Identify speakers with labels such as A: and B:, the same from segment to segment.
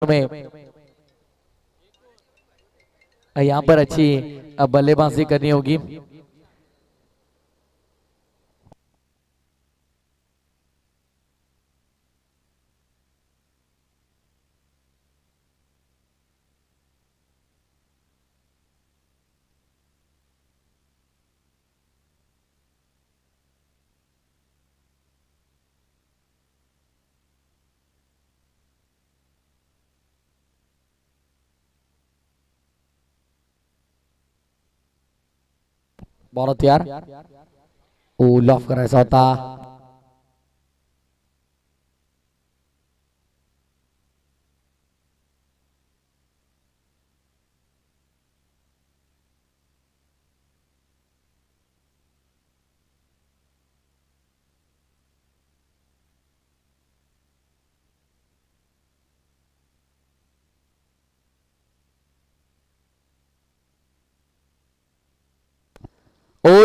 A: में यहाँ पर अच्छी बल्लेबाजी करनी होगी। बॉल तयार, लॉफ करायचा होता।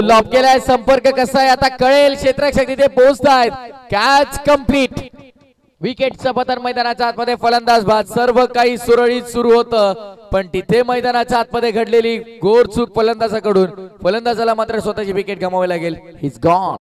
A: लॉब केलाय, संपर्क कसा आहे आता कळेल। क्षेत्ररक्षक तिथे पोहोचतायत, कॅच कंप्लीट। विकेटचं पतन मैदानाच्या आतमध्ये, फलंदाज बाद। सर्व काही सुरळीत सुरू होतं, पण तिथे मैदानाच्या आतमध्ये घडलेली घोर चूक फलंदाजाकडून, फलंदाजाला मात्र स्वतःची विकेट गमावावी लागेल। He is gone.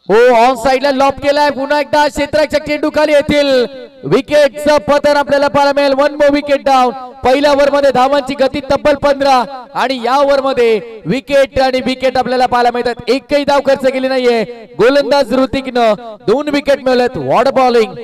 A: ऑन साइडला लॉब केलाय, पुन्हा एकदा क्षेत्ररक्षक चेंडू खाली येतील। विकेटचं पतन आपल्याला पाहायला मिळेल। 1 मोर विकेट डाऊन। पहिल्या ओव्हर मध्ये धावांची गती तब्बल 15 आणि या ओव्हर मध्ये विकेट आणि विकेट आपल्याला पाहायला मिळतात। एकही धाव खर्च केली नाहीये। गोलंदाज ऋतिकनं 2 विकेट मिळवल्यात। What bowling.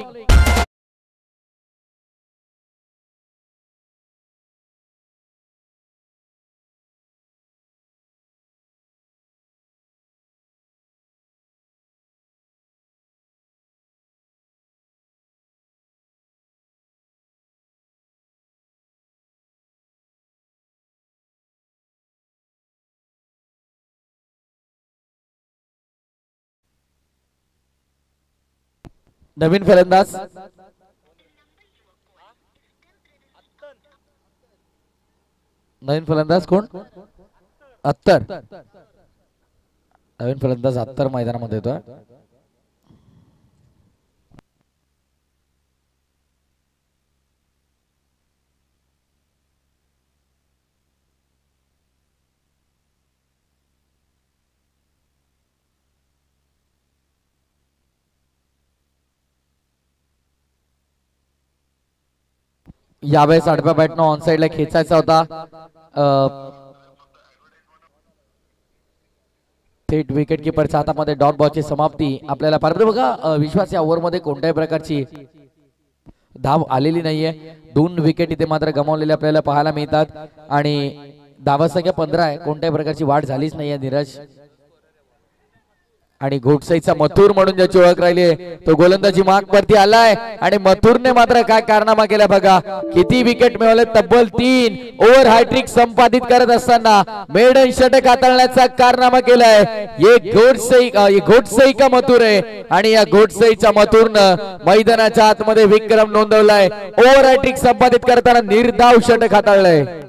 A: नवीन फलंदाज कोण? अत्तर। नवीन फलंदाज अत्तर मैदानामध्ये येतोय। यावेळेस आडव्या बॅटनं ऑन साइडला खेचायचा होता। थेट विकेट किपरच्या हातामध्ये डॉट बॉलची समाप्ती आपल्याला पाहिजे। बघा विश्वास या ओव्हर मध्ये कोणत्याही प्रकारची धाव आलेली नाहीये। 2 विकेट इथे मात्र गमावलेले आपल्याला पाहायला मिळतात आणि धावसंख्या 15 आहे। कोणत्याही प्रकारची वाढ झालीच नाहीये नीरज। आणि घोटसईचा मथुर म्हणून ज्याची ओळख राहिली तो गोलंदाजी मार्क वरती आलाय आणि मथुरने मात्र काय कारनामा केला बघा। किती विकेट मिळवले? तब्बल 3 ओव्हर हॅट्रिक संपादित करत असताना मेडन षटक हाताळण्याचा कारनामा केलाय। ये घोटसई का मथुर आहे आणि या घोटसईच्या मथुरनं मैदानाच्या आतमध्ये विक्रम नोंदवलाय। ओव्हर हॅट्रिक संपादित करताना निर्धाव षटक हाताळलंय।